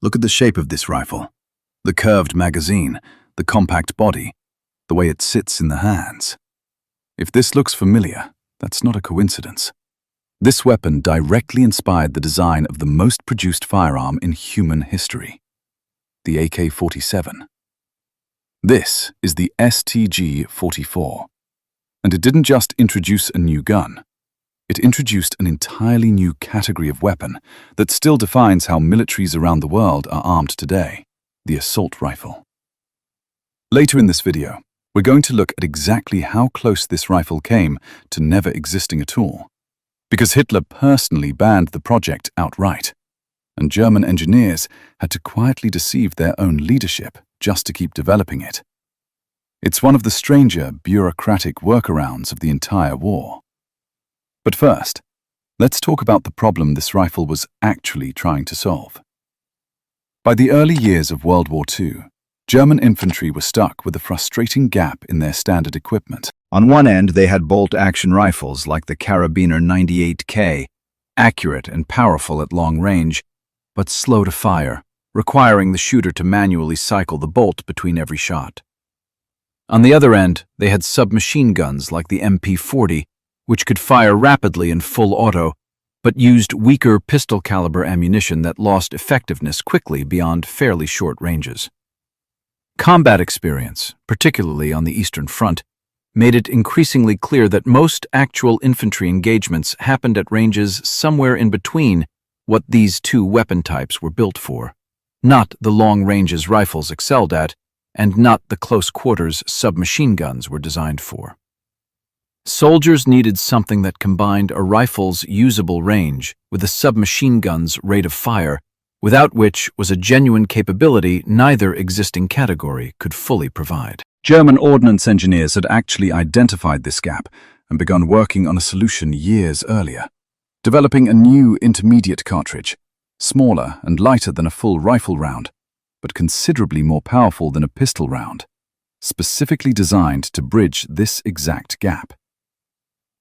Look at the shape of this rifle. The curved magazine, the compact body, the way it sits in the hands. If this looks familiar, that's not a coincidence. This weapon directly inspired the design of the most produced firearm in human history, the AK-47. This is the STG-44. And it didn't just introduce a new gun. It introduced an entirely new category of weapon that still defines how militaries around the world are armed today, the assault rifle. Later in this video, we're going to look at exactly how close this rifle came to never existing at all, because Hitler personally banned the project outright, and German engineers had to quietly deceive their own leadership just to keep developing it. It's one of the stranger bureaucratic workarounds of the entire war. But first, let's talk about the problem this rifle was actually trying to solve. By the early years of World War II, German infantry were stuck with a frustrating gap in their standard equipment. On one end, they had bolt-action rifles like the Karabiner 98K, accurate and powerful at long range, but slow to fire, requiring the shooter to manually cycle the bolt between every shot. On the other end, they had submachine guns like the MP40, which could fire rapidly in full auto, but used weaker pistol-caliber ammunition that lost effectiveness quickly beyond fairly short ranges. Combat experience, particularly on the Eastern Front, made it increasingly clear that most actual infantry engagements happened at ranges somewhere in between what these two weapon types were built for, not the long ranges rifles excelled at, and not the close quarters submachine guns were designed for. Soldiers needed something that combined a rifle's usable range with a submachine gun's rate of fire, without which was a genuine capability neither existing category could fully provide. German ordnance engineers had actually identified this gap and begun working on a solution years earlier, developing a new intermediate cartridge, smaller and lighter than a full rifle round, but considerably more powerful than a pistol round, specifically designed to bridge this exact gap.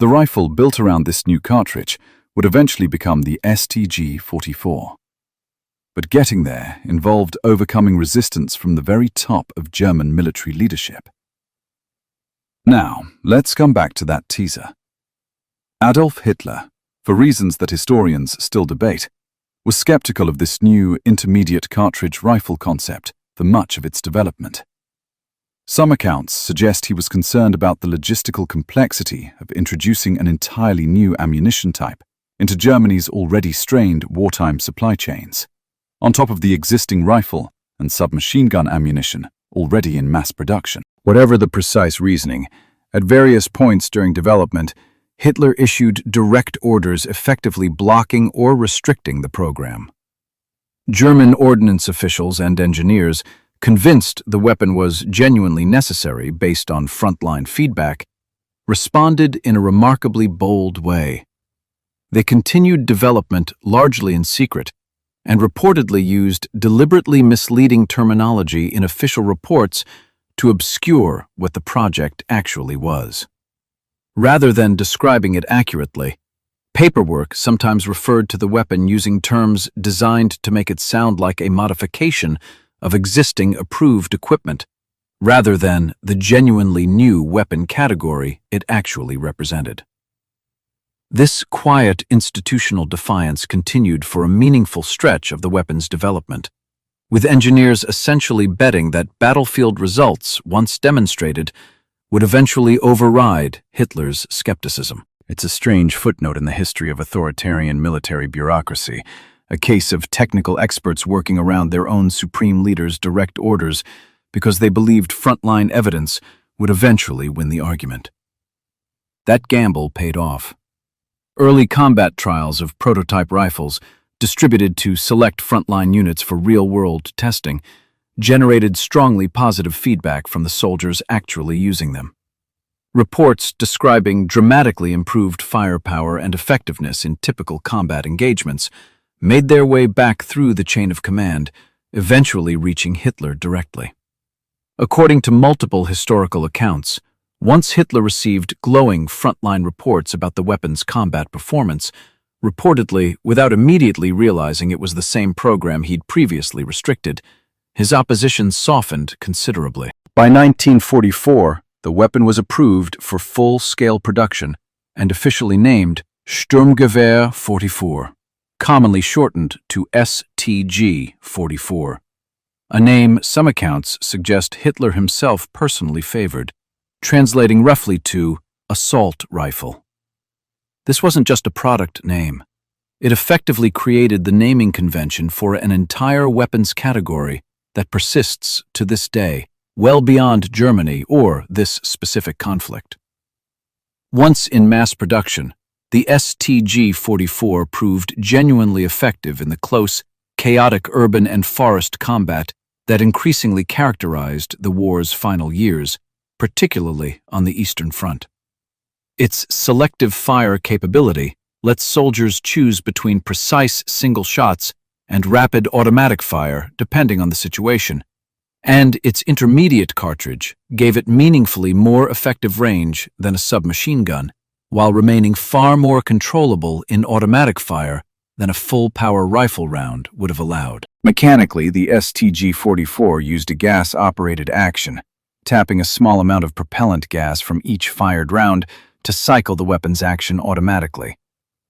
The rifle built around this new cartridge would eventually become the STG-44. But getting there involved overcoming resistance from the very top of German military leadership. Now, let's come back to that teaser. Adolf Hitler, for reasons that historians still debate, was skeptical of this new intermediate cartridge rifle concept for much of its development. Some accounts suggest he was concerned about the logistical complexity of introducing an entirely new ammunition type into Germany's already strained wartime supply chains, on top of the existing rifle and submachine gun ammunition already in mass production. Whatever the precise reasoning, at various points during development, Hitler issued direct orders effectively blocking or restricting the program. German ordnance officials and engineers, convinced the weapon was genuinely necessary based on frontline feedback, responded in a remarkably bold way. They continued development largely in secret and reportedly used deliberately misleading terminology in official reports to obscure what the project actually was. Rather than describing it accurately, paperwork sometimes referred to the weapon using terms designed to make it sound like a modification of existing approved equipment, rather than the genuinely new weapon category it actually represented. This quiet institutional defiance continued for a meaningful stretch of the weapon's development, with engineers essentially betting that battlefield results, once demonstrated, would eventually override Hitler's skepticism. It's a strange footnote in the history of authoritarian military bureaucracy, a case of technical experts working around their own supreme leader's direct orders because they believed frontline evidence would eventually win the argument. That gamble paid off. Early combat trials of prototype rifles, distributed to select frontline units for real-world testing, generated strongly positive feedback from the soldiers actually using them. Reports describing dramatically improved firepower and effectiveness in typical combat engagements made their way back through the chain of command, eventually reaching Hitler directly. According to multiple historical accounts, once Hitler received glowing frontline reports about the weapon's combat performance, reportedly without immediately realizing it was the same program he'd previously restricted. His opposition softened considerably. By 1944, the weapon was approved for full-scale production and officially named Sturmgewehr 44, commonly shortened to STG-44, a name some accounts suggest Hitler himself personally favored, translating roughly to assault rifle. This wasn't just a product name. It effectively created the naming convention for an entire weapons category that persists to this day, well beyond Germany or this specific conflict. Once in mass production, the STG-44 proved genuinely effective in the close, chaotic urban and forest combat that increasingly characterized the war's final years, particularly on the Eastern Front. Its selective fire capability lets soldiers choose between precise single shots and rapid automatic fire depending on the situation, and its intermediate cartridge gave it meaningfully more effective range than a submachine gun, while remaining far more controllable in automatic fire than a full-power rifle round would have allowed. Mechanically, the STG-44 used a gas-operated action, tapping a small amount of propellant gas from each fired round to cycle the weapon's action automatically,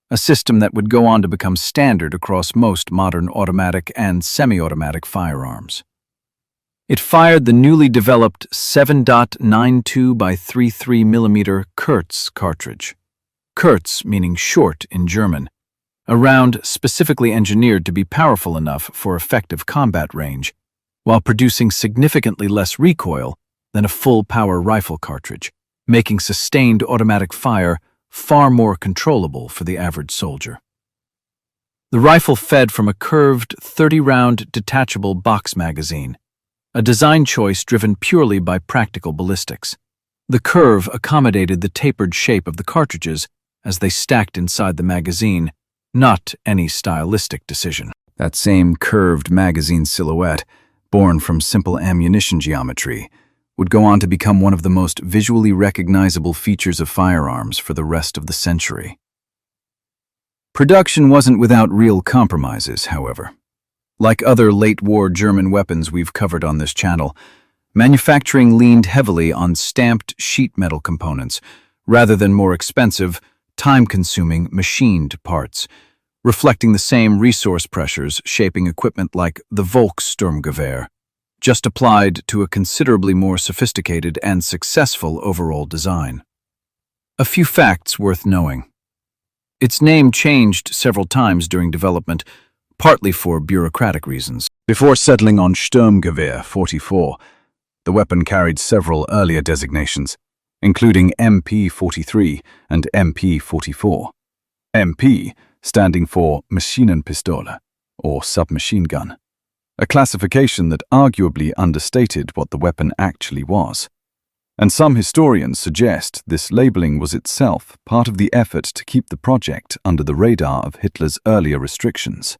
a system that would go on to become standard across most modern automatic and semi-automatic firearms. It fired the newly developed 7.92 by 33 mm Kurz cartridge. Kurz meaning short in German, a round specifically engineered to be powerful enough for effective combat range, while producing significantly less recoil than a full-power rifle cartridge, making sustained automatic fire far more controllable for the average soldier. The rifle fed from a curved 30-round detachable box magazine, a design choice driven purely by practical ballistics. The curve accommodated the tapered shape of the cartridges as they stacked inside the magazine, not any stylistic decision. That same curved magazine silhouette, born from simple ammunition geometry, would go on to become one of the most visually recognizable features of firearms for the rest of the century. Production wasn't without real compromises, however. Like other late-war German weapons we've covered on this channel, manufacturing leaned heavily on stamped sheet metal components rather than more expensive, time-consuming machined parts, reflecting the same resource pressures shaping equipment like the Volkssturmgewehr, just applied to a considerably more sophisticated and successful overall design. A few facts worth knowing. Its name changed several times during development, partly for bureaucratic reasons. Before settling on Sturmgewehr 44, the weapon carried several earlier designations, including MP-43 and MP-44. MP standing for Maschinenpistole, or submachine gun, a classification that arguably understated what the weapon actually was. And some historians suggest this labeling was itself part of the effort to keep the project under the radar of Hitler's earlier restrictions.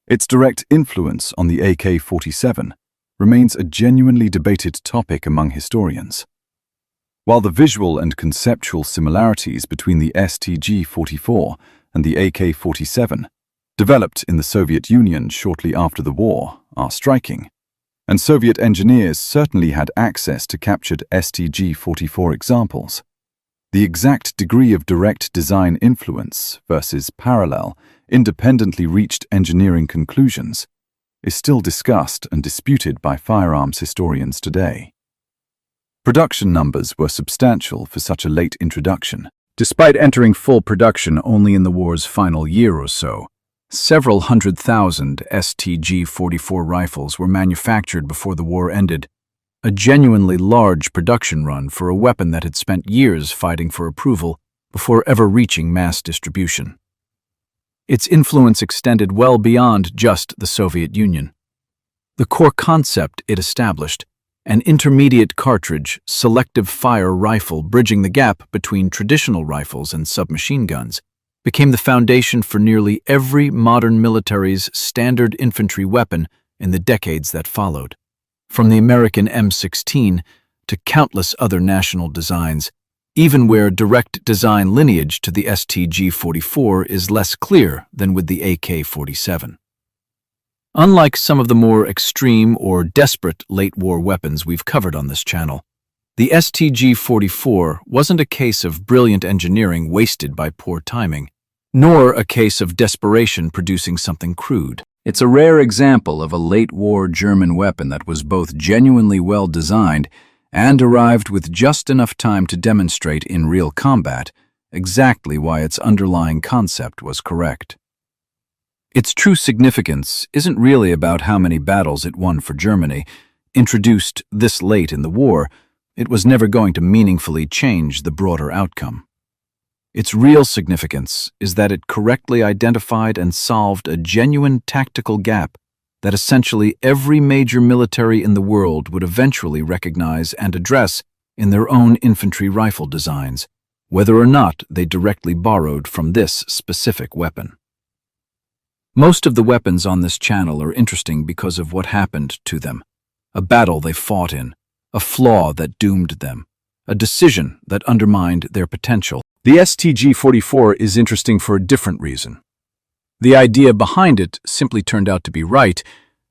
Its direct influence on the AK-47 remains a genuinely debated topic among historians. While the visual and conceptual similarities between the STG-44 and the AK-47, developed in the Soviet Union shortly after the war, are striking, and Soviet engineers certainly had access to captured STG-44 examples, the exact degree of direct design influence versus parallel, independently reached engineering conclusions is still discussed and disputed by firearms historians today. Production numbers were substantial for such a late introduction. Despite entering full production only in the war's final year or so, several 100,000 STG-44 rifles were manufactured before the war ended, a genuinely large production run for a weapon that had spent years fighting for approval before ever reaching mass distribution. Its influence extended well beyond just the Soviet Union. The core concept it established, an intermediate cartridge, selective fire rifle bridging the gap between traditional rifles and submachine guns, became the foundation for nearly every modern military's standard infantry weapon in the decades that followed. From the American M16 to countless other national designs, even where direct design lineage to the STG-44 is less clear than with the AK-47. Unlike some of the more extreme or desperate late-war weapons we've covered on this channel, the STG-44 wasn't a case of brilliant engineering wasted by poor timing, nor a case of desperation producing something crude. It's a rare example of a late-war German weapon that was both genuinely well-designed and arrived with just enough time to demonstrate in real combat exactly why its underlying concept was correct. Its true significance isn't really about how many battles it won for Germany. Introduced this late in the war, it was never going to meaningfully change the broader outcome. Its real significance is that it correctly identified and solved a genuine tactical gap that essentially every major military in the world would eventually recognize and address in their own infantry rifle designs, whether or not they directly borrowed from this specific weapon. Most of the weapons on this channel are interesting because of what happened to them, a battle they fought in, a flaw that doomed them, a decision that undermined their potential. The STG-44 is interesting for a different reason. The idea behind it simply turned out to be right,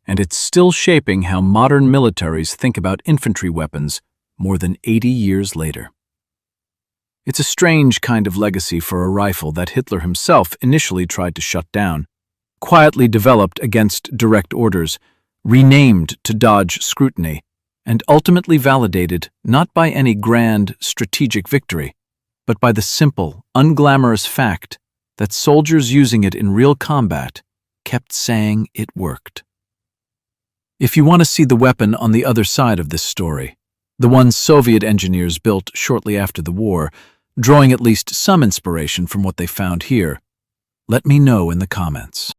and it's still shaping how modern militaries think about infantry weapons more than 80 years later. It's a strange kind of legacy for a rifle that Hitler himself initially tried to shut down, quietly developed against direct orders, renamed to dodge scrutiny, and ultimately validated not by any grand strategic victory, but by the simple, unglamorous fact that soldiers using it in real combat kept saying it worked. If you want to see the weapon on the other side of this story, the one Soviet engineers built shortly after the war, drawing at least some inspiration from what they found here, let me know in the comments.